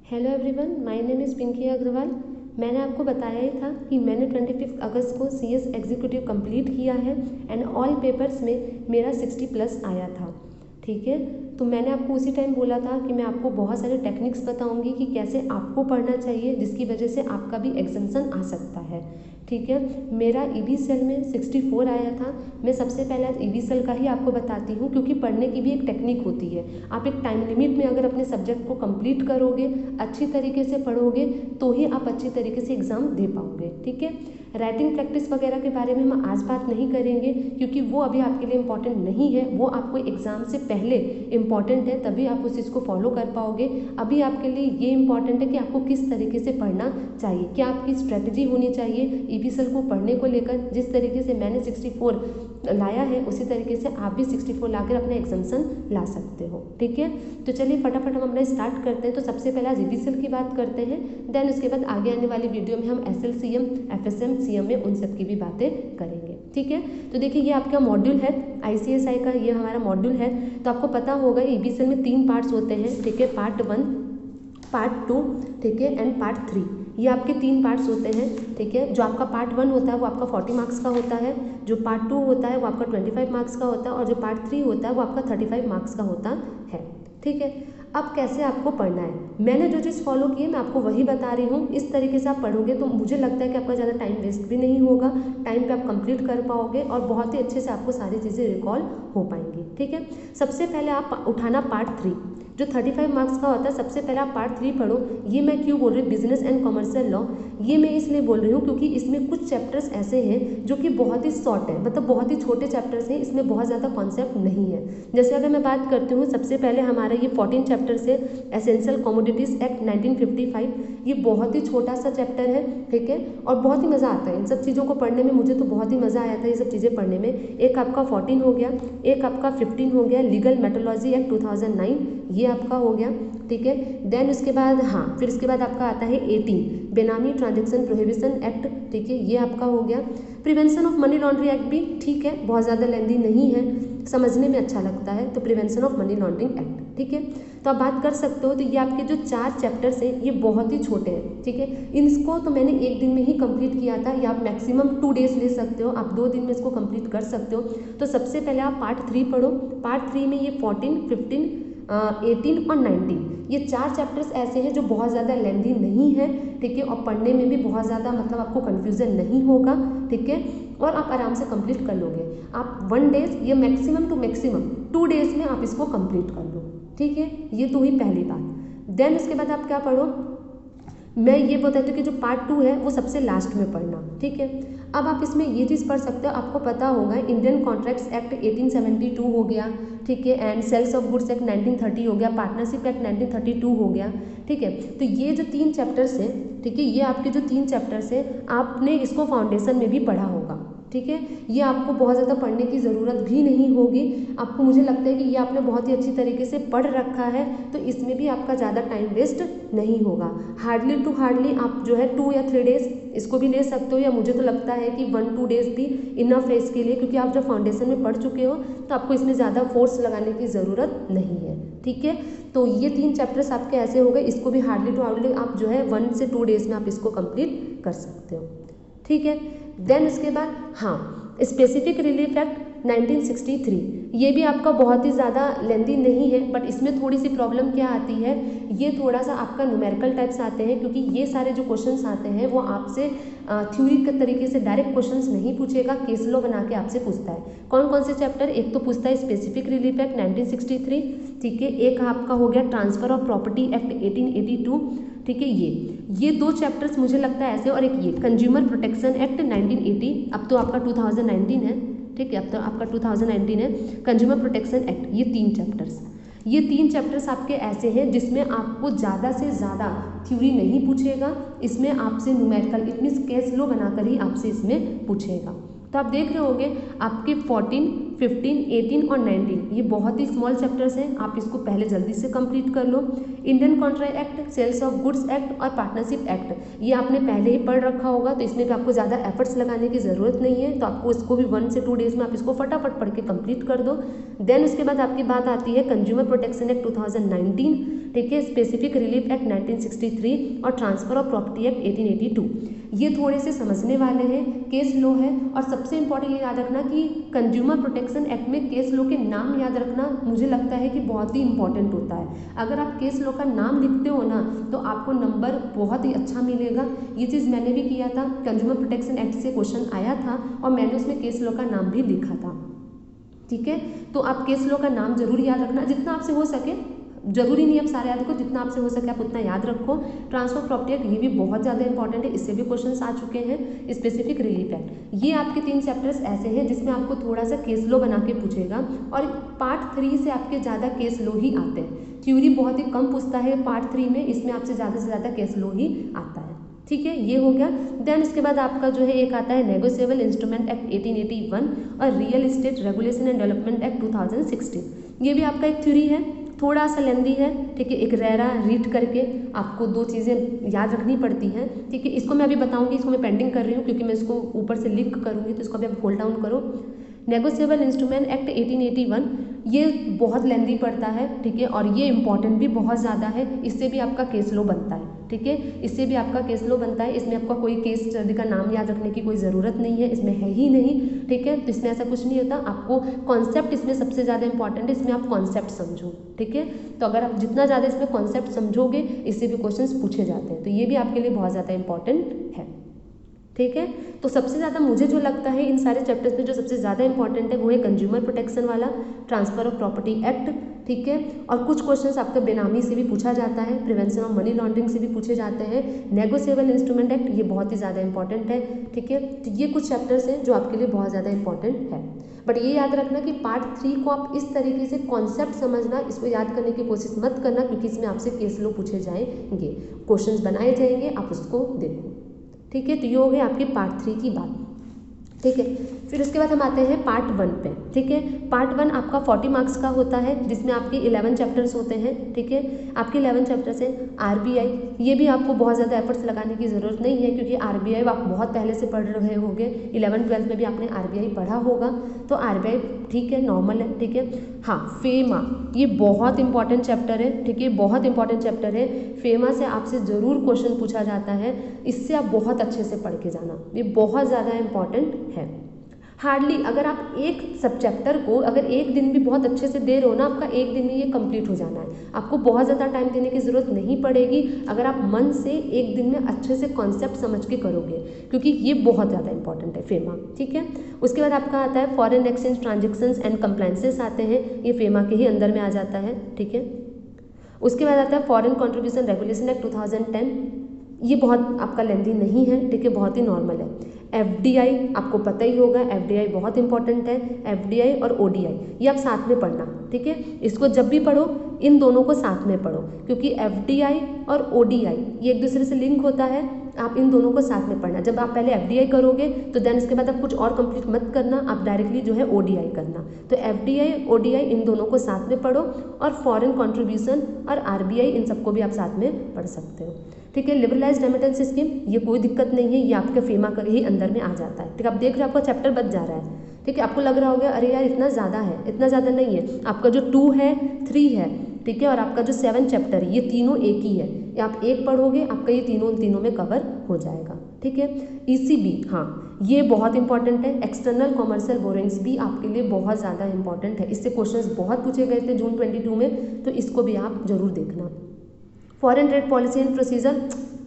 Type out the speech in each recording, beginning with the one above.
Hello everyone, my name is Pinki Agarwal. मैंने आपको बताया ही था कि मैंने 25 अगस्त को सीएस एग्जीक्यूटिव कंप्लीट किया है एंड ऑल पेपर्स में मेरा 60+ आया था। ठीक है, तो मैंने आपको उसी टाइम बोला था कि मैं आपको बहुत सारे टेक्निक्स बताऊंगी कि कैसे आपको पढ़ना चाहिए जिसकी वजह से आपका भी एग्जाम्शन आ सकता है। ठीक है, मेरा ईबी सेल में 64 आया था। मैं सबसे पहले आज ईबी सेल का ही आपको बताती हूँ, क्योंकि पढ़ने की भी एक टेक्निक होती है। आप एक टाइम लिमिट में अगर अपने सब्जेक्ट को कंप्लीट करोगे, अच्छी तरीके से पढ़ोगे, तो ही आप अच्छी तरीके से एग्ज़ाम दे पाओगे। ठीक है, राइटिंग प्रैक्टिस वगैरह के बारे में हम आज बात नहीं करेंगे, क्योंकि वो अभी आपके लिए इम्पॉर्टेंट नहीं है। वो आपको एग्ज़ाम से पहले इम्पॉर्टेंट है, तभी आप उस चीज़ को फॉलो कर पाओगे। अभी आपके लिए ये इम्पॉर्टेंट है कि आपको किस तरीके से पढ़ना चाहिए, क्या आपकी स्ट्रेटजी होनी चाहिए ईबी सेल को पढ़ने को लेकर। जिस तरीके से मैंने 64 लाया है, उसी तरीके से आप भी 64 लाकर अपना एग्जाम्शन ला सकते हो। ठीक है, तो चलिए फटाफट हम अपना स्टार्ट करते हैं। तो सबसे पहले आज ईबी सेल की बात करते हैं, देन उसके बाद आगे आने वाली वीडियो में हम SLCM, FSM, CM में उन सब की भी बातें करेंगे। ठीक है, तो देखिए ये आपका मॉड्यूल है ICSI का, ये हमारा मॉड्यूल है। तो आपको पता होगा ईबी सेल में 3 पार्ट्स होते हैं। ठीक है, पार्ट 1, पार्ट 2, ठीक है, एंड पार्ट 3। ये आपके 3 पार्ट्स होते हैं। ठीक है, जो आपका पार्ट 1 होता है वो आपका 40 मार्क्स का होता है, जो पार्ट 2 होता है वो आपका 25 मार्क्स का होता है, और जो पार्ट 3 होता है वो आपका 35 मार्क्स का होता है। ठीक है, अब कैसे आपको पढ़ना है, मैंने जो चीज़ फॉलो की है मैं आपको वही बता रही हूँ। इस तरीके से आप पढ़ोगे तो मुझे लगता है कि आपका ज़्यादा टाइम वेस्ट भी नहीं होगा, टाइम पे आप कंप्लीट कर पाओगे और बहुत ही अच्छे से आपको सारी चीज़ें रिकॉल हो पाएंगी। ठीक है, सबसे पहले आप उठाना पार्ट 3, जो 35 मार्क्स का होता है। सबसे पहले आप पार्ट 3 पढ़ो। ये मैं क्यों बोल रही हूँ, बिजनेस एंड कमर्शियल लॉ, ये मैं इसलिए बोल रही हूँ क्योंकि इसमें कुछ चैप्टर्स ऐसे हैं जो कि बहुत ही शॉर्ट है, मतलब बहुत ही छोटे चैप्टर्स हैं, इसमें बहुत ज़्यादा कॉन्सेप्ट नहीं है। जैसे अगर मैं बात करती हूँ, सबसे पहले हमारा ये 14 चैप्टर से एसेंशियल कमोडिटीज़ एक्ट 1955, ये बहुत ही छोटा सा चैप्टर है। ठीक है, और बहुत ही मज़ा आता है इन सब चीज़ों को पढ़ने में। मुझे तो बहुत ही मज़ा आया था ये सब चीज़ें पढ़ने में। एक आपका 14 हो गया, एक आपका 15 हो गया, लीगल मेट्रोलॉजी एक्ट 2009, ये आपका हो गया। ठीक है, देन उसके बाद फिर उसके बाद आपका आता है 18, बेनामी ट्रांजेक्शन प्रोहिबिशन एक्ट। ठीक है, ये आपका हो गया। Prevention of money laundering act भी ठीक है, बहुत ज़्यादा लेंदी नहीं है, समझने में अच्छा लगता है, तो prevention of money laundering act. ठीक है, तो आप बात कर सकते हो। तो ये आपके जो 4 चैप्टर्स हैं ये बहुत ही छोटे हैं। ठीक है, इनको तो मैंने एक दिन में ही कंप्लीट किया था, या आप मैक्सिमम 2 डेज ले सकते हो, आप 2 दिन में इसको कंप्लीट कर सकते हो। तो सबसे पहले आप पार्ट 3 पढ़ो। पार्ट 3 में ये 14, 15, 18 और 19, ये 4 चैप्टर्स ऐसे हैं जो बहुत ज़्यादा लेंदी नहीं है। ठीक है, और पढ़ने में भी बहुत ज़्यादा मतलब आपको कन्फ्यूज़न नहीं होगा। ठीक है, और आप आराम से कंप्लीट कर लोगे। आप 1 डेज या मैक्सिमम टू मैक्सिमम 2 डेज में आप इसको कंप्लीट कर लो। ठीक है, ये तो हुई पहली बात। देन उसके बाद आप क्या पढ़ो, मैं ये बताती हूँ कि जो पार्ट 2 है वो सबसे लास्ट में पढ़ना। ठीक है, अब आप इसमें ये चीज़ पढ़ सकते हो, आपको पता होगा इंडियन कॉन्ट्रैक्ट्स एक्ट 1872 हो गया। ठीक है, and sales of goods act 1930 हो गया, पार्टनरशिप एक्ट 1932 हो गया। ठीक है, तो ये जो 3 चैप्टर्स हैं, ठीक है, ये आपके जो 3 चैप्टर्स हैं, आपने इसको फाउंडेशन में भी पढ़ा होगा। ठीक है, ये आपको बहुत ज़्यादा पढ़ने की ज़रूरत भी नहीं होगी। आपको, मुझे लगता है कि ये आपने बहुत ही अच्छी तरीके से पढ़ रखा है, तो इसमें भी आपका ज़्यादा टाइम वेस्ट नहीं होगा। हार्डली टू हार्डली आप जो है 2 या 3 डेज इसको भी ले सकते हो, या मुझे तो लगता है कि 1-2 डेज भी इनफ है इसके लिए, क्योंकि आप जब फाउंडेशन में पढ़ चुके हो तो आपको इसमें ज़्यादा फोर्स लगाने की ज़रूरत नहीं है। ठीक है, तो ये 3 चैप्टर्स आपके ऐसे हो गए, इसको भी हार्डली टू हार्डली आप जो है 1 से 2 डेज में आप इसको कंप्लीट कर सकते हो। ठीक है, देन उसके बाद स्पेसिफिक रिलीफ एक्ट 1963, ये भी आपका बहुत ही ज़्यादा लेंदी नहीं है, बट इसमें थोड़ी सी प्रॉब्लम क्या आती है, ये थोड़ा सा आपका न्यूमेरिकल टाइप्स आते हैं, क्योंकि ये सारे जो क्वेश्चंस आते हैं वो आपसे थ्योरी के तरीके से डायरेक्ट क्वेश्चंस नहीं पूछेगा, केस लॉ बना के आपसे पूछता है। कौन कौन से चैप्टर, एक तो पूछता है स्पेसिफिक रिलीफ एक्ट 1963। ठीक है, एक आपका हो गया ट्रांसफर ऑफ प्रॉपर्टी एक्ट 1882। ठीक है, ये 2 चैप्टर्स मुझे लगता है ऐसे, और एक ये कंज्यूमर प्रोटेक्शन एक्ट 1980, अब तो आपका 2019 है। ठीक है, अब तो आपका 2019 है, कंज्यूमर प्रोटेक्शन एक्ट, ये 3 चैप्टर्स आपके ऐसे हैं जिसमें आपको ज़्यादा से ज़्यादा थ्योरी नहीं पूछेगा, इसमें आपसे न्यूमेरिकल इट मीन्स केस लो बनाकर ही आपसे इसमें पूछेगा। तो आप देख रहे होंगे आपके 14, 15, 18 और 19 ये बहुत ही स्मॉल चैप्टर्स हैं, आप इसको पहले जल्दी से कंप्लीट कर लो। Indian contract act, sales of goods act और पार्टनरशिप एक्ट, ये आपने पहले ही पढ़ रखा होगा, तो इसमें भी आपको ज़्यादा एफर्ट्स लगाने की ज़रूरत नहीं है, तो आपको इसको भी 1 से 2 डेज में आप इसको फटाफट पढ़ के कंप्लीट कर दो। देन उसके बाद आपकी बात आती है कंज्यूमर प्रोटेक्शन एक्ट 2019। ठीक है, स्पेसिफिक रिलीफ एक्ट 1963 और ट्रांसफर ऑफ प्रॉपर्टी एक्ट 1882। ये थोड़े से समझने वाले हैं, केस लॉ है। और सबसे इंपॉर्टेंट ये याद रखना कि कंज्यूमर प्रोटेक्शन एक्ट में केस लॉ के नाम याद रखना मुझे लगता है कि बहुत ही इंपॉर्टेंट होता है। अगर आप केस लॉ का नाम लिखते हो ना तो आपको नंबर बहुत ही अच्छा मिलेगा। ये चीज़ मैंने भी किया था, कंज्यूमर प्रोटेक्शन एक्ट से क्वेश्चन आया था और मैंने उसमें केस लॉ का नाम भी लिखा था। ठीक है, तो आप केस लॉ का नाम जरूर याद रखना, जितना आपसे हो सके। जरूरी नहीं आप सारे याद रखो, जितना आपसे हो सके आप उतना याद रखो। ट्रांसफर प्रॉपर्टी एक्ट ये भी बहुत ज़्यादा इंपॉर्टेंट है, इससे भी क्वेश्चंस आ चुके हैं। स्पेसिफिक रिलीफ एक्ट, ये आपके 3 चैप्टर्स ऐसे हैं जिसमें आपको थोड़ा सा केस लॉ बना के पूछेगा और पार्ट 3 से आपके ज़्यादा केस लॉ ही आते हैं। थ्योरी बहुत ही कम पूछता है पार्ट 3 में, इसमें आपसे ज़्यादा से ज़्यादा केस लॉ ही आता है। ठीक है, ये हो गया। देन इसके बाद आपका जो है एक आता है नेगोशिएबल इंस्ट्रूमेंट एक्ट 1881 और real estate regulation and development act 2016। ये भी आपका एक थ्योरी है, थोड़ा सा लेंदी है। ठीक है, एक रेरा रीड करके आपको 2 चीज़ें याद रखनी पड़ती हैं। ठीक है, इसको मैं अभी बताऊंगी, इसको मैं पेंडिंग कर रही हूँ क्योंकि मैं इसको ऊपर से लिंक करूँगी, तो इसको अभी आप होल्ड डाउन करो। नेगोशिएबल इंस्ट्रूमेंट एक्ट 1881 ये बहुत लेंदी पड़ता है। ठीक है, और ये इंपॉर्टेंट भी बहुत ज़्यादा है, इससे भी आपका केस लॉ बनता है। ठीक है, इससे भी आपका केस लॉ बनता है। इसमें आपका कोई केस स्टडी का नाम याद रखने की कोई ज़रूरत नहीं है, इसमें है ही नहीं। ठीक है, तो इसमें ऐसा कुछ नहीं होता। आपको कॉन्सेप्ट इसमें सबसे ज़्यादा इंपॉर्टेंट है, इसमें आप कॉन्सेप्ट समझो। ठीक है, तो अगर आप जितना ज़्यादा इसमें कॉन्सेप्ट समझोगे, इससे भी क्वेश्चंस पूछे जाते हैं, तो ये भी आपके लिए बहुत ज़्यादा इंपॉर्टेंट है। ठीक है, तो सबसे ज़्यादा मुझे जो लगता है इन सारे चैप्टर्स में जो सबसे ज़्यादा इंपॉर्टेंट है वो है कंज्यूमर प्रोटेक्शन वाला, ट्रांसफर ऑफ प्रॉपर्टी एक्ट। ठीक है, और कुछ क्वेश्चंस आपका बेनामी से भी पूछा जाता है, प्रिवेंशन ऑफ मनी लॉन्ड्रिंग से भी पूछे जाते हैं। नेगोशिएबल इंस्ट्रूमेंट एक्ट ये बहुत ही ज़्यादा इंपॉर्टेंट है। ठीक है, तो ये कुछ चैप्टर्स हैं जो आपके लिए बहुत ज़्यादा इंपॉर्टेंट है। बट ये याद रखना कि पार्ट 3 को आप इस तरीके से कॉन्सेप्ट समझना, इसको याद करने की कोशिश मत करना, क्योंकि इसमें आपसे केस लॉ पूछे जाएंगे, क्वेश्चंस बनाए जाएंगे, आप उसको देखो। ठीक है, तो ये हो गई आपकी पार्ट 3 की बात। ठीक है, फिर उसके बाद हम आते हैं पार्ट 1 पे। ठीक है, पार्ट 1 आपका 40 मार्क्स का होता है, जिसमें आपके 11 चैप्टर्स होते हैं। ठीक है, आपके 11 चैप्टर्स हैं। RBI, ये भी आपको बहुत ज़्यादा एफर्ट्स लगाने की ज़रूरत नहीं है, क्योंकि RBI आप बहुत पहले से पढ़ रहे होंगे, 11th-12th में भी आपने RBI पढ़ा होगा, तो RBI ठीक है, नॉर्मल है। ठीक है, हाँ, फेमा ये बहुत इंपॉर्टेंट चैप्टर है। ठीक है, बहुत इंपॉर्टेंट चैप्टर है। फेमा से आपसे ज़रूर क्वेश्चन पूछा जाता है, इससे आप बहुत अच्छे से पढ़ के जाना, ये बहुत ज़्यादा इंपॉर्टेंट है। हार्डली अगर आप एक सब चैप्टर को अगर एक दिन भी बहुत अच्छे से दे रहे हो ना, आपका एक दिन में ये कंप्लीट हो जाना है। आपको बहुत ज़्यादा टाइम देने की ज़रूरत नहीं पड़ेगी अगर आप मन से एक दिन में अच्छे से कॉन्सेप्ट समझ के करोगे, क्योंकि ये बहुत ज़्यादा इंपॉर्टेंट है फेमा। ठीक है, उसके बाद आपका आता है foreign exchange transactions and compliances आते हैं, ये फेमा के ही अंदर में आ जाता है। ठीक है, उसके बाद आता है फॉरेन कॉन्ट्रीब्यूशन रेगुलेशन एक्ट 2010, ये बहुत आपका लेंथी नहीं है। ठीक है, बहुत ही नॉर्मल है। FDI आपको पता ही होगा, FDI बहुत इंपॉर्टेंट है। FDI और ODI ये आप साथ में पढ़ना। ठीक है, इसको जब भी पढ़ो इन दोनों को साथ में पढ़ो, क्योंकि FDI और ODI ये एक दूसरे से लिंक होता है। आप इन दोनों को साथ में पढ़ना। जब आप पहले FDI करोगे तो देन इसके बाद आप कुछ और कंप्लीट मत करना, आप डायरेक्टली जो है ODI करना। तो FDI ODI इन दोनों को साथ में पढ़ो, और फॉरेन कॉन्ट्रीब्यूशन और RBI इन सबको भी आप साथ में पढ़ सकते हो। ठीक है, लिबरलाइज्ड रेमिटेंस स्कीम ये कोई दिक्कत नहीं है, ये आपके फेमा का ही अंदर में आ जाता है। ठीक है, आप देख रहे हो आपका चैप्टर बच जा रहा है। ठीक है, आपको लग रहा होगा अरे यार इतना ज़्यादा है, इतना ज़्यादा नहीं है। आपका जो 2 है 3 है, ठीक है, और आपका जो 7 चैप्टर है ये तीनों एक ही है। ये आप एक पढ़ोगे आपका ये तीनों में कवर हो जाएगा। ठीक है, ECB हाँ ये बहुत इंपॉर्टेंट है। एक्सटर्नल कॉमर्शियल बोरिंग्स भी आपके लिए बहुत ज़्यादा इंपॉर्टेंट है, इससे क्वेश्चंस बहुत पूछे गए थे जून 22 में, तो इसको भी आप जरूर देखना। Foreign trade policy and procedure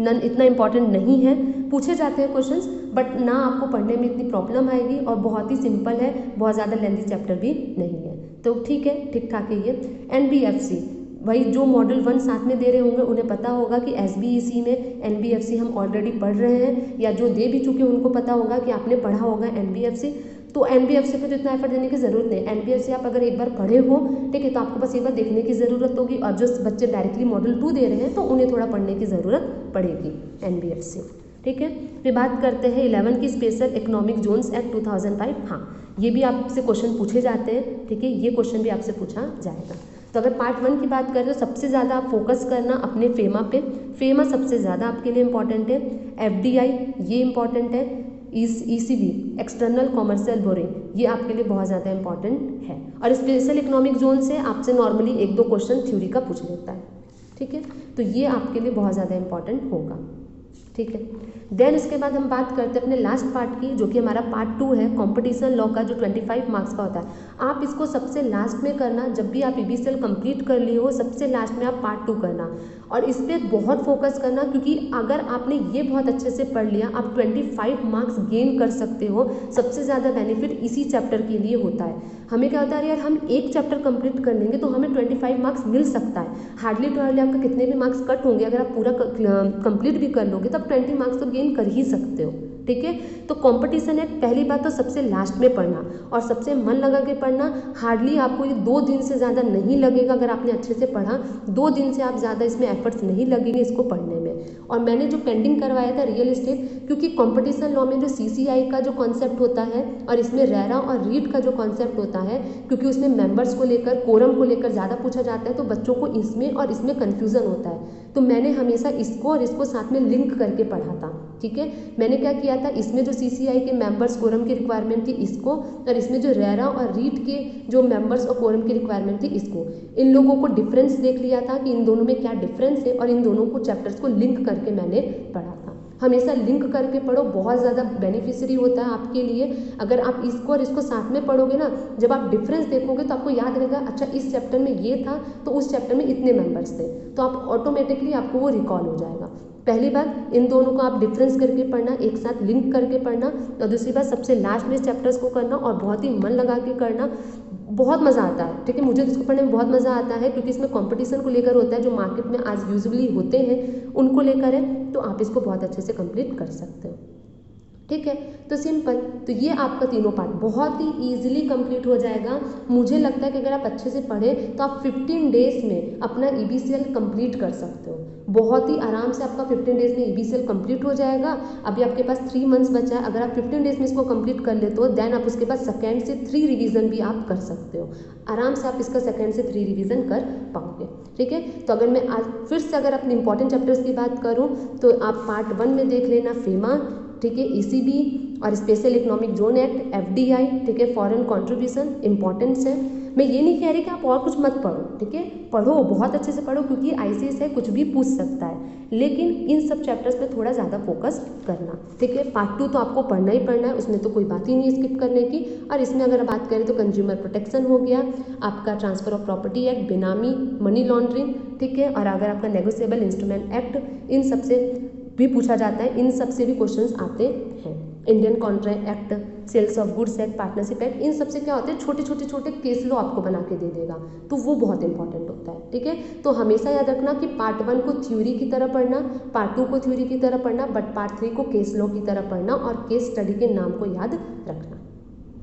नन इतना इंपॉर्टेंट नहीं है, पूछे जाते हैं क्वेश्चंस, बट ना आपको पढ़ने में इतनी प्रॉब्लम आएगी, और बहुत ही सिंपल है, बहुत ज़्यादा लेंथी चैप्टर भी नहीं है, तो ठीक है, ठीक ठाक है ये। NBFC वही जो मॉड्यूल 1 साथ में दे रहे होंगे उन्हें पता होगा कि SBEC में NBFC हम ऑलरेडी पढ़ रहे हैं, या जो दे भी चुके हैं उनको पता होगा कि आपने पढ़ा होगा NBFC, तो NBFC पे तो इतना एफर्ट देने की ज़रूरत नहीं। NBFC आप अगर एक बार पढ़े हो, ठीक है, तो आपको बस एक बार देखने की ज़रूरत होगी, और जो बच्चे डायरेक्टली मॉड्यूल 2 दे रहे हैं तो उन्हें थोड़ा पढ़ने की ज़रूरत पड़ेगी NBFC। ठीक है, फिर बात करते हैं 11 की स्पेशल इकोनॉमिक जोन्स एक्ट 2005। हाँ, ये भी आपसे क्वेश्चन पूछे जाते हैं। ठीक है, ये क्वेश्चन भी आपसे पूछा जाएगा। तो अगर पार्ट 1 की बात करें तो सबसे ज़्यादा आप फोकस करना अपने फेमा पे, फेमा सबसे ज़्यादा आपके लिए इंपॉर्टेंट है। FDI ये इंपॉर्टेंट है। ECB एक्सटर्नल कॉमर्शियल बोरिंग ये आपके लिए बहुत ज़्यादा इंपॉर्टेंट है, और स्पेशल इकोनॉमिक जोन से आपसे नॉर्मली 1-2 क्वेश्चन थ्योरी का पूछ लेता है। ठीक है, तो ये आपके लिए बहुत ज़्यादा इंपॉर्टेंट होगा। ठीक है, देन इसके बाद हम बात करते हैं अपने लास्ट पार्ट की, जो कि हमारा पार्ट 2 है, कंपटीशन लॉ का, जो 25 मार्क्स का होता है। आप इसको सबसे लास्ट में करना, जब भी आप EBCL कंप्लीट कर लिए हो सबसे लास्ट में आप पार्ट 2 करना, और इस पर बहुत फोकस करना, क्योंकि अगर आपने ये बहुत अच्छे से पढ़ लिया आप 25 मार्क्स गेन कर सकते हो। सबसे ज़्यादा बेनिफिट इसी चैप्टर के लिए होता है। हमें क्या होता है यार, हम एक चैप्टर कंप्लीट कर लेंगे तो हमें 25 मार्क्स मिल सकता है। हार्डली टू हार्डली आपका कितने भी मार्क्स कट होंगे, अगर आप पूरा कंप्लीट भी कर लोगे तब 20 मार्क्स तो गेन कर ही सकते हो। ठीक है, तो कंपटीशन है, पहली बात तो सबसे लास्ट में पढ़ना और सबसे मन लगा के पढ़ना। हार्डली आपको ये 2 दिन से ज़्यादा नहीं लगेगा, अगर आपने अच्छे से पढ़ा 2 दिन से आप ज़्यादा इसमें एफर्ट्स नहीं लगेंगे इसको पढ़ने में। और मैंने जो पेंडिंग करवाया था रियल एस्टेट, क्योंकि कंपटीशन लॉ में जो CCI का जो कॉन्सेप्ट होता है और इसमें रेरा और रीट का जो कॉन्सेप्ट होता है, क्योंकि उसमें मेंबर्स को लेकर, कोरम को लेकर ज़्यादा पूछा जाता है, तो बच्चों को इसमें और इसमें कन्फ्यूज़न होता है। तो मैंने हमेशा इसको और इसको साथ में लिंक करके पढ़ा था। ठीक है, मैंने क्या किया था, इसमें जो CCI के मेंबर्स कोरम की रिक्वायरमेंट थी इसको, और इसमें जो रेरा और रीट के जो मेंबर्स और कोरम की रिक्वायरमेंट थी इसको, इन लोगों को डिफरेंस देख लिया था कि इन दोनों में क्या डिफरेंस है, और इन दोनों को चैप्टर्स को लिंक करके मैंने पढ़ा था। हमेशा लिंक करके पढ़ो, बहुत ज़्यादा बेनिफिशियरी होता है आपके लिए। अगर आप इसको और इसको साथ में पढ़ोगे ना, जब आप डिफरेंस देखोगे तो आपको याद रहेगा, अच्छा इस चैप्टर में ये था तो उस चैप्टर में इतने मेंबर्स थे, तो आप ऑटोमेटिकली आपको वो रिकॉल हो जाएगा। पहली बात, इन दोनों को आप डिफरेंस करके पढ़ना, एक साथ लिंक करके पढ़ना, और दूसरी बात सबसे लास्ट में चैप्टर्स को करना और बहुत ही मन लगा के करना। बहुत मज़ा आता है। ठीक है, मुझे इसको पढ़ने में बहुत मज़ा आता है, क्योंकि इसमें कंपटीशन को लेकर होता है, जो मार्केट में आज यूजुअली होते हैं उनको लेकर है, तो आप इसको बहुत अच्छे से कंप्लीट कर सकते हो। ठीक है, तो सिंपल, तो ये आपका तीनों पार्ट बहुत ही ईजिली कंप्लीट हो जाएगा। मुझे लगता है कि अगर आप अच्छे से पढ़ें तो आप 15 डेज में अपना EBCL कंप्लीट कर सकते हो। बहुत ही आराम से आपका 15 डेज में EBCL कंप्लीट हो जाएगा। अभी आपके पास 3 मंथ्स बचा है, अगर आप 15 डेज में इसको कंप्लीट कर लेते हो, देन आप उसके बाद सेकेंड से 3 रिवीजन भी आप कर सकते हो। आराम से आप इसका सेकेंड से 3 रिवीजन कर पाओगे। ठीक है, तो अगर मैं आज फिर से अगर अपने इंपॉर्टेंट चैप्टर्स की बात करूँ तो आप पार्ट 1 में देख लेना फेमा, ठीक है, ECB और special economic zone act, FDI, ठीक है, फॉरेन कंट्रीब्यूशन इंपॉर्टेंस है। मैं ये नहीं कह रही कि आप और कुछ मत पढ़ो, ठीक है, पढ़ो, बहुत अच्छे से पढ़ो, क्योंकि ICS है, कुछ भी पूछ सकता है, लेकिन इन सब चैप्टर्स में थोड़ा ज़्यादा फोकस करना। ठीक है, पार्ट 2 तो आपको पढ़ना ही पढ़ना है, उसमें तो कोई बात ही नहीं स्किप करने की। और इसमें अगर बात करें तो कंज्यूमर प्रोटेक्शन हो गया, आपका ट्रांसफर ऑफ प्रॉपर्टी एक्ट, बेनामी, मनी लॉन्ड्रिंग, ठीक है, और अगर आपका नेगोशिएबल इंस्ट्रूमेंट एक्ट, इन सबसे भी पूछा जाता है, इन सब से भी क्वेश्चंस आते हैं। Indian contract act, sales of goods act, partnership act, इन सब से क्या होते हैं, छोटे केस लॉ आपको बना के दे देगा, तो वो बहुत इंपॉर्टेंट होता है। ठीक है, तो हमेशा याद रखना कि पार्ट 1 को थ्योरी की तरह पढ़ना, पार्ट 2 को थ्योरी की तरह पढ़ना, बट पार्ट 3 को केस लॉ की तरह पढ़ना और केस स्टडी के नाम को याद रखना।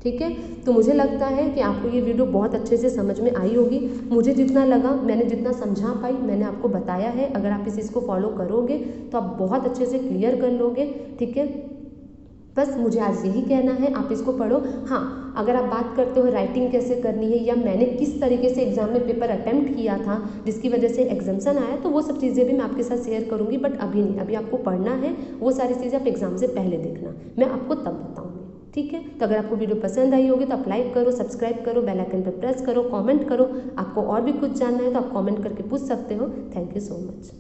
ठीक है, तो मुझे लगता है कि आपको ये वीडियो बहुत अच्छे से समझ में आई होगी। मुझे जितना लगा, मैंने जितना समझा पाई मैंने आपको बताया है। अगर आप इस चीज़ को फॉलो करोगे तो आप बहुत अच्छे से क्लियर कर लोगे। ठीक है, बस मुझे आज यही कहना है, आप इसको पढ़ो। हाँ, अगर आप बात करते हो राइटिंग कैसे करनी है या मैंने किस तरीके से एग्जाम में पेपर अटेम्प्ट किया था जिसकी वजह से एग्जाम्शन आया, तो वो सब चीज़ें भी मैं आपके साथ शेयर करूँगी, बट अभी नहीं, अभी आपको पढ़ना है। वो सारी चीज़ें आप एग्जाम से पहले देखना, मैं आपको तब बताऊँगी। ठीक है, तो अगर आपको वीडियो पसंद आई होगी तो आप लाइक करो, सब्सक्राइब करो, बेल आइकन पर प्रेस करो, कमेंट करो। आपको और भी कुछ जानना है तो आप कमेंट करके पूछ सकते हो। Thank you so much.